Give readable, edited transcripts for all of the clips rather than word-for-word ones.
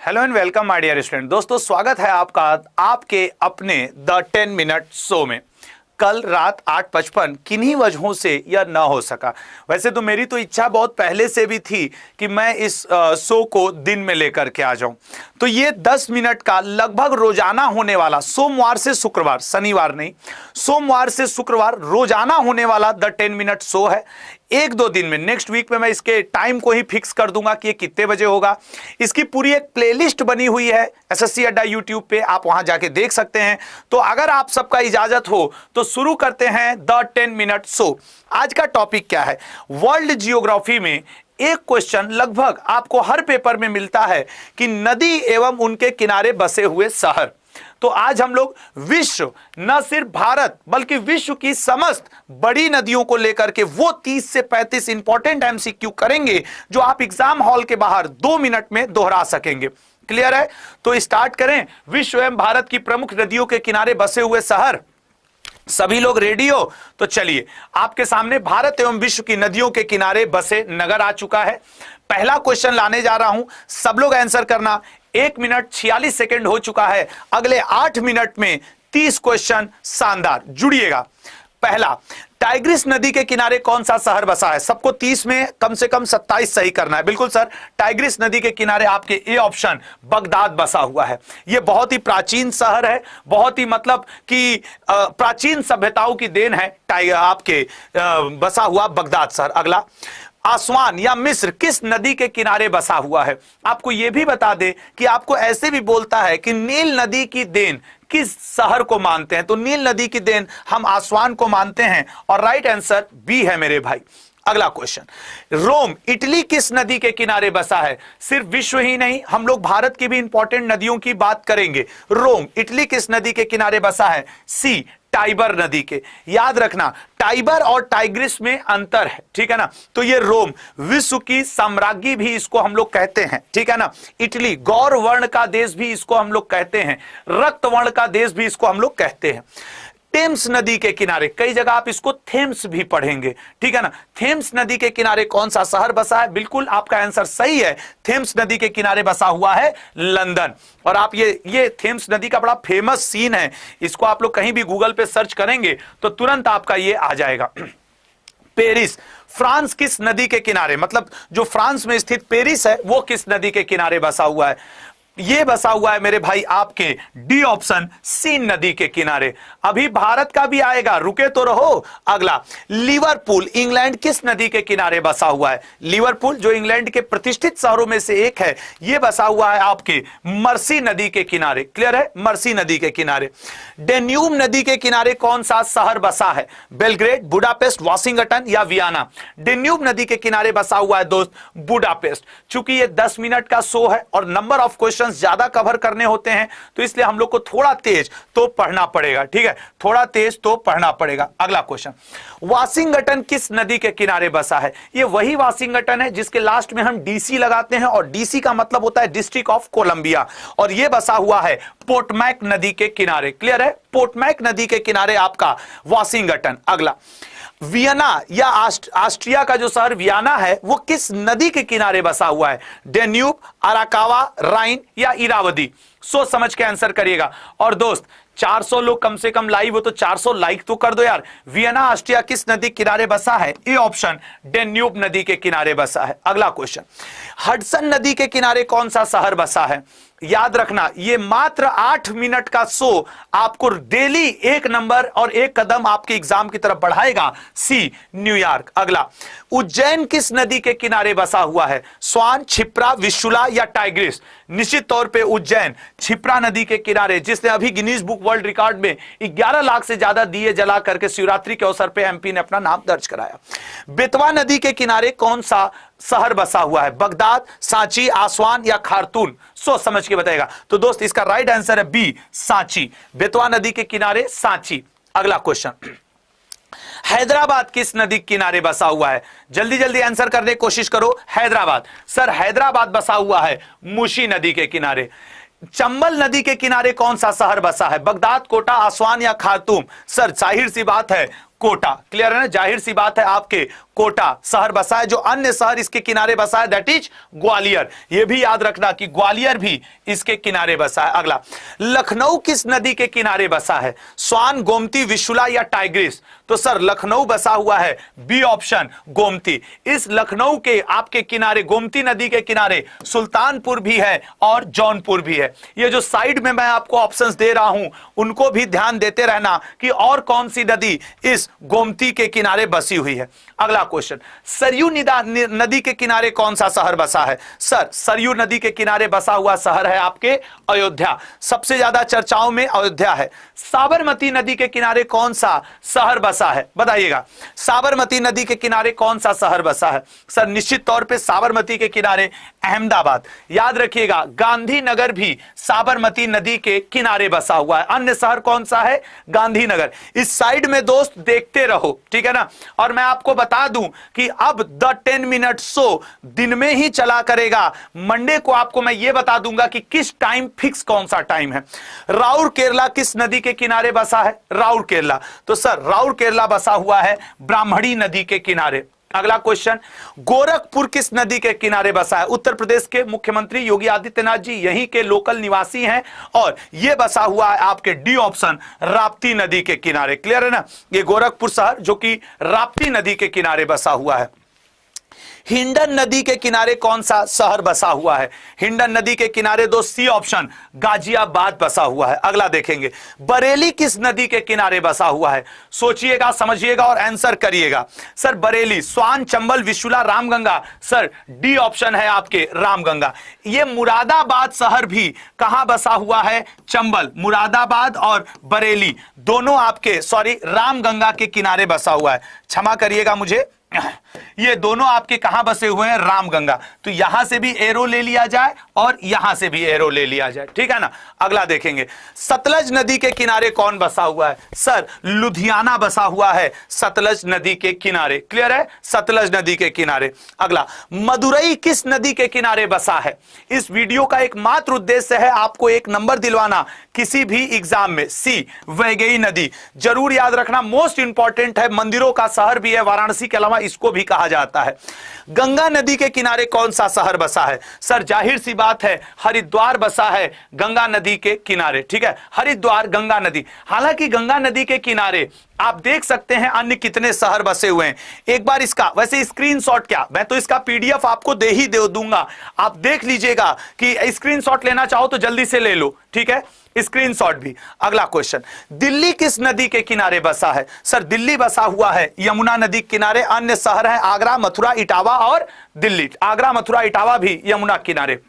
Hello and welcome my dear student. दोस्तों स्वागत है आपका आपके अपने द 10 मिनट शो में। कल रात 8:55 किन्हीं वजहों से यह न हो सका। वैसे तो मेरी तो इच्छा बहुत पहले से भी थी कि मैं इस शो को दिन में लेकर के आ जाऊं। तो ये 10 मिनट का लगभग रोजाना होने वाला, सोमवार से शुक्रवार, शनिवार नहीं, सोमवार से शुक्रवार रोजाना होने वाला द 10 मिनट शो है। एक दो दिन में, नेक्स्ट वीक में मैं इसके टाइम को ही फिक्स कर दूंगा कि ये कितने बजे होगा। इसकी पूरी एक प्लेलिस्ट बनी हुई है एसएससी अड्डा यूट्यूब पे, आप वहां जाके देख सकते हैं। तो अगर आप सबका इजाजत हो तो शुरू करते हैं द 10 मिनट शो। आज का टॉपिक क्या है? वर्ल्ड जियोग्राफी में एक क्वेश्चन लगभग आपको हर पेपर में मिलता है कि नदी एवं उनके किनारे बसे हुए शहर। तो आज हम लोग विश्व, न सिर्फ भारत बल्कि विश्व की समस्त बड़ी नदियों को लेकर के वो 30 से 35 इंपॉर्टेंट एमसीक्यू करेंगे जो आप एग्जाम हॉल के बाहर 2 मिनट में दोहरा सकेंगे। क्लियर है? तो स्टार्ट करें। विश्व एवं भारत की प्रमुख नदियों के किनारे बसे हुए शहर। सभी लोग रेडी हो? तो चलिए, आपके सामने भारत एवं विश्व की नदियों के किनारे बसे नगर आ चुका है। पहला क्वेश्चन लाने जा रहा हूं, सब लोग आंसर करना। 1 मिनट 46 सेकंड हो चुका है। अगले 8 मिनट में 30 क्वेश्चन शानदार, जुड़िएगा। पहला, टाइग्रिस नदी के किनारे कौन सा शहर बसा है? सबको 30 में कम से कम 27 सही करना है। बिल्कुल सर, टाइग्रिस नदी के किनारे आपके ए ऑप्शन बगदाद बसा हुआ है। यह बहुत ही प्राचीन शहर है, बहुत ही मतलब कि प्राचीन सभ्यताओं की देन है आपके बसा हुआ बगदाद शहर। अगला, आसवान या मिस्र किस नदी के किनारे बसा हुआ है? आपको यह भी बता दे कि आपको ऐसे भी बोलता है कि नील नदी की देन किस शहर को मानते हैं, तो नील नदी की देन हम आसवान को मानते हैं और राइट आंसर बी है मेरे भाई। अगला क्वेश्चन, रोम इटली किस नदी के किनारे बसा है? सिर्फ विश्व ही नहीं, हम लोग भारत की भी इंपॉर्टेंट नदियों की बात करेंगे। रोम इटली किस नदी के किनारे बसा है? सी, टाइबर नदी के। याद रखना, टाइबर और टाइग्रिस में अंतर है, ठीक है ना। तो ये रोम विश्व की साम्राज्ञी भी इसको हम लोग कहते हैं, ठीक है ना। इटली गौर वर्ण का देश भी इसको हम लोग कहते हैं, रक्त वर्ण का देश भी इसको हम लोग कहते हैं। थेम्स नदी के किनारे, कई जगह आप इसको थेम्स भी पढ़ेंगे, ठीक है ना। थेम्स नदी के किनारे कौन सा शहर बसा है? बिल्कुल आपका आंसर सही है, थेम्स नदी के किनारे बसा हुआ है लंदन। और आप ये थेम्स नदी का बड़ा फेमस सीन है, इसको आप लोग कहीं भी गूगल पे सर्च करेंगे तो तुरंत आपका ये आ जाएगा। पेरिस, फ्रांस किस नदी के किनारे, मतलब जो फ्रांस में स्थित पेरिस है वो किस नदी के किनारे बसा हुआ है? ये बसा हुआ है मेरे भाई आपके डी ऑप्शन, सीन नदी के किनारे। अभी भारत का भी आएगा, रुके तो रहो। अगला, लिवरपूल इंग्लैंड किस नदी के किनारे बसा हुआ है? लिवरपूल जो इंग्लैंड के प्रतिष्ठित शहरों में से एक है, यह बसा हुआ है आपके मर्सी नदी के किनारे। क्लियर है? मर्सी नदी के किनारे। डेन्यूब नदी के किनारे कौन सा शहर बसा है? बेलग्रेड, बुडापेस्ट, वाशिंगटन या वियना? डेन्यूब नदी के किनारे बसा हुआ है दोस्त बुडापेस्ट। चूंकि ये 10 मिनट का शो है और नंबर ऑफ क्वेश्चन ज्यादा कवर करने होते हैं तो इसलिए हम लोग को थोड़ा तेज तो पढ़ना पड़ेगा, ठीक है, थोड़ा तेज तो पढ़ना पड़ेगा। अगला क्वेश्चन, वाशिंगटन किस नदी के किनारे बसा है? ये वही वाशिंगटन है जिसके लास्ट में हम डीसी लगाते हैं और डीसी का मतलब होता है डिस्ट्रिक्ट ऑफ कोलंबिया, और यह बसा हुआ है पोटमैक नदी के किनारे। क्लियर है? पोटमैक नदी के किनारे आपका वाशिंगटन। अगला, वियना या ऑस्ट्रिया का जो शहर वियना है वो किस नदी के किनारे बसा हुआ है? डेन्यूब, अराकावा, राइन या इरावदी? सोच समझ के आंसर करिएगा। और दोस्त 400 लोग कम से कम लाइव हो तो 400 लाइक तो कर दो यार। वियना ऑस्ट्रिया किस नदी के किनारे बसा है? ए ऑप्शन, डेन्यूब नदी के किनारे बसा है। अगला क्वेश्चन, हडसन नदी के किनारे कौन सा शहर बसा है? याद रखना, ये मात्र 8 मिनट का शो आपको डेली 1 नंबर और 1 कदम आपके एग्जाम की तरफ बढ़ाएगा। सी, न्यूयॉर्क। अगला, उज्जैन किस नदी के किनारे बसा हुआ है? स्वान, क्षिप्रा, विशुला या टाइग्रिस? निश्चित तौर पे उज्जैन क्षिप्रा नदी के किनारे, जिसने अभी गिनीज बुक वर्ल्ड रिकॉर्ड में 11 लाख से ज्यादा दिए जला करके शिवरात्रि के अवसर पे एमपी ने अपना नाम दर्ज कराया। बेतवा नदी के किनारे कौन सा शहर बसा हुआ है? बगदाद, सांची, आसवान या खार्तून? सोच समझ के बताएगा। तो दोस्त इसका राइट आंसर है बी, सांची। बेतवा नदी के किनारे सांची। अगला क्वेश्चन, हैदराबाद किस नदी के किनारे बसा हुआ है? जल्दी जल्दी आंसर करने की कोशिश करो। हैदराबाद, सर हैदराबाद बसा हुआ है मूसी नदी के किनारे। चंबल नदी के किनारे कौन सा शहर बसा है? बगदाद, कोटा, आसवान या खार्तूम? सर जाहिर सी बात है कोटा। क्लियर है ना, जाहिर सी बात है आपके कोटा शहर बसा है। जो अन्य शहर इसके किनारे बसा है दैट इज ग्वालियर। यह भी याद रखना कि ग्वालियर भी इसके किनारे बसा है। अगला, लखनऊ किस नदी के किनारे बसा है? स्वान, गोमती, विशुला या टाइग्रिस? तो सर लखनऊ बसा हुआ है बी ऑप्शन गोमती। इस लखनऊ के आपके किनारे गोमती नदी के किनारे सुल्तानपुर भी है और जौनपुर भी है। ये जो साइड में मैं आपको ऑप्शंस दे रहा हूं उनको भी ध्यान देते रहना कि और कौन सी नदी इस गोमती के किनारे बसी हुई है। अगला क्वेश्चन, सरयू नदी के किनारे कौन सा शहर बसा है? सर सरयू नदी के किनारे बसा हुआ शहर है आपके अयोध्या। सबसे ज्यादा चर्चाओं में अयोध्या है। साबरमती नदी के किनारे कौन सा शहर बसा है? बताइएगा, साबरमती नदी के किनारे कौन सा शहर बसा है? सर निश्चित तौर पे साबरमती के किनारे अहमदाबाद। याद रखिएगा, गांधीनगर भी साबरमती नदी के किनारे बसा हुआ है। अन्य शहर कौन सा है? गांधीनगर। इस साइड में दोस्त देखते रहो, ठीक है ना। और मैं आपको बता दूं कि अब द 10 मिनट शो दिन में ही चला करेगा। मंडे को आपको मैं ये बता दूंगा कि किस टाइम फिक्स कौन सा टाइम है। राउरकेला किस नदी के किनारे बसा है? राउरकेला। तो सर राउरकेला बसा हुआ है ब्राह्मणी नदी के किनारे। अगला क्वेश्चन, गोरखपुर किस नदी के किनारे बसा है? उत्तर प्रदेश के मुख्यमंत्री योगी आदित्यनाथ जी यहीं के लोकल निवासी हैं और यह बसा हुआ है आपके डी ऑप्शन राप्ती नदी के किनारे। क्लियर है ना, ये गोरखपुर शहर जो कि राप्ती नदी के किनारे बसा हुआ है। हिंडन नदी के किनारे कौन सा शहर बसा हुआ है? हिंडन नदी के किनारे दो सी ऑप्शन गाजियाबाद बसा हुआ है। अगला देखेंगे, बरेली किस नदी के किनारे बसा हुआ है? सोचिएगा, समझिएगा और आंसर करिएगा। सर बरेली, स्वान, चंबल, विशुला, रामगंगा। सर डी ऑप्शन है आपके रामगंगा। ये मुरादाबाद शहर भी कहां बसा हुआ है? चंबल। मुरादाबाद और बरेली दोनों आपके रामगंगा के किनारे बसा हुआ है। क्षमा करिएगा मुझे, ये दोनों आपके कहां बसे हुए हैं? रामगंगा। तो यहां से भी एरो ले लिया जाए और यहां से भी एरो ले लिया जाए, ठीक है ना। अगला देखेंगे, सतलज नदी के किनारे कौन बसा हुआ है? सर लुधियाना बसा हुआ है सतलज नदी के किनारे। क्लियर है, सतलज नदी के किनारे। अगला, मदुरई किस नदी के किनारे बसा है? इस वीडियो का एकमात्र उद्देश्य है आपको एक नंबर दिलवाना किसी भी एग्जाम में। सी वैगई नदी, जरूर याद रखना, मोस्ट इंपॉर्टेंट है। मंदिरों का शहर भी है वाराणसी के अलावा, इसको भी कहा जाता है। गंगा नदी के किनारे कौन सा शहर बसा है? सर जाहिर सी बात है हरिद्वार बसा है गंगा नदी के किनारे, ठीक है। हरिद्वार गंगा नदी। हालांकि गंगा नदी के किनारे आप देख सकते हैं अन्य कितने शहर बसे हुए हैं। एक बार इसका वैसे स्क्रीनशॉट, क्या मैं तो इसका पीडीएफ आपको दे ही दूंगा, आप देख लीजिएगा कि स्क्रीनशॉट लेना चाहो तो जल्दी से ले लो, ठीक है, स्क्रीनशॉट भी। अगला क्वेश्चन, दिल्ली किस नदी के किनारे बसा है? सर दिल्ली बसा हुआ है यमुना नदी के किनारे। अन्य शहर हैं आगरा, मथुरा, इटावा और दिल्ली। आगरा, मथुरा, इटावा भी यमुना किनारे।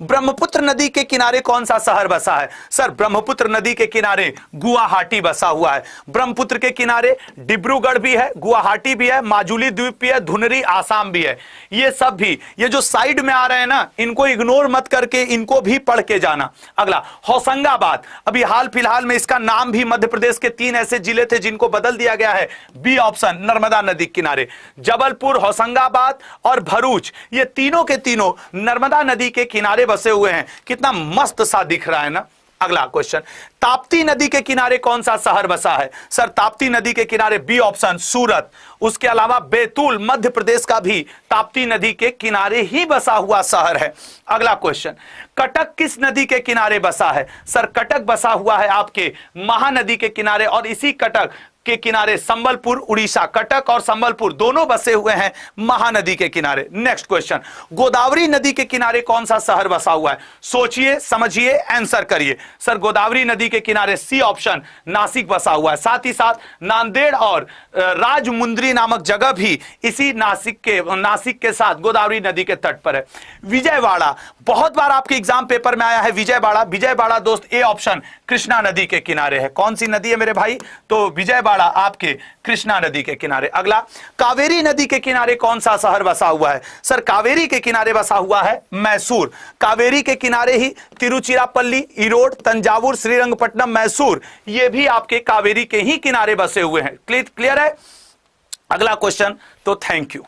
ब्रह्मपुत्र नदी के किनारे कौन सा शहर बसा है? सर ब्रह्मपुत्र नदी के किनारे गुवाहाटी बसा हुआ है। ब्रह्मपुत्र के किनारे डिब्रूगढ़ भी है, गुवाहाटी भी है, माजुली द्वीप भी है, धुनरी आसाम भी है। ये सब भी, ये जो साइड में आ रहे हैं ना, इनको इग्नोर मत करके इनको भी पढ़ के जाना। अगला, होशंगाबाद, अभी हाल फिलहाल में इसका नाम भी मध्य प्रदेश के 3 ऐसे जिले थे जिनको बदल दिया गया है। बी ऑप्शन नर्मदा नदी किनारे। जबलपुर, होशंगाबाद और भरूच, ये तीनों के तीनों नर्मदा नदी के किनारे बसे हुए हैं। कितना मस्त सा दिख रहा है ना। अगला क्वेश्चन, ताप्ती नदी के किनारे कौन सा शहर बसा है? सर ताप्ती नदी के किनारे बी ऑप्शन सूरत। उसके अलावा बैतूल मध्य प्रदेश का भी ताप्ती नदी के किनारे ही बसा हुआ शहर है। अगला क्वेश्चन, कटक किस नदी के किनारे बसा है? सर कटक बसा हुआ है आपके महानदी के किनारे और इसी कटक के किनारे संबलपुर, उड़ीसा। कटक और संबलपुर दोनों बसे हुए हैं महानदी के किनारे। नेक्स्ट क्वेश्चन, गोदावरी नदी के किनारे कौन सा शहर बसा हुआ है? सोचिए, समझिए, आंसर करिए। सर गोदावरी नदी के किनारे सी ऑप्शन नासिक बसा हुआ है। साथ ही साथ नांदेड़ और राजमुंद्री नामक जगह भी इसी नासिक के साथ गोदावरी नदी के तट पर है। विजयवाड़ा, बहुत बार आपके एग्जाम पेपर में आया है विजयवाड़ा। विजयवाड़ा दोस्त ए ऑप्शन कृष्णा नदी के किनारे है। कौन सी नदी है मेरे भाई? तो विजयवाड़ा आपके कृष्णा नदी के किनारे। अगला, कावेरी नदी के किनारे कौन सा शहर बसा हुआ है? सर कावेरी के किनारे बसा हुआ है मैसूर। कावेरी के किनारे ही तिरुचिरापल्ली, इरोड, तंजावुर, श्रीरंगपट्टनम, मैसूर, ये भी आपके कावेरी के ही किनारे बसे हुए हैं। क्लियर है? अगला क्वेश्चन, तो थैंक यू।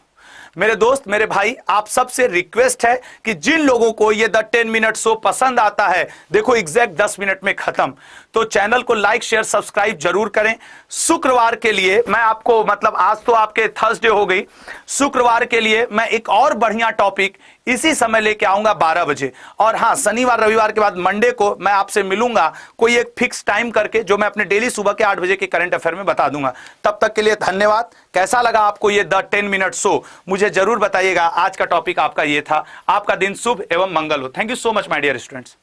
मेरे दोस्त, मेरे भाई, आप सबसे रिक्वेस्ट है कि जिन लोगों को ये द 10 मिनट शो पसंद आता है, देखो एग्जैक्ट 10 मिनट में खत्म, तो चैनल को लाइक शेयर सब्सक्राइब जरूर करें। शुक्रवार के लिए मैं आपको, मतलब आज तो आपके थर्सडे हो गई, शुक्रवार के लिए मैं एक और बढ़िया टॉपिक इसी समय लेके आऊंगा 12 बजे। और हां, शनिवार रविवार के बाद मंडे को मैं आपसे मिलूंगा कोई एक फिक्स टाइम करके, जो मैं अपने डेली सुबह के 8 बजे के करंट अफेयर में बता दूंगा। तब तक के लिए धन्यवाद। कैसा लगा आपको ये द 10 मिनट शो, मुझे जरूर बताइएगा। आज का टॉपिक आपका ये था। आपका दिन शुभ एवं मंगल हो। Thank you so much my dear students.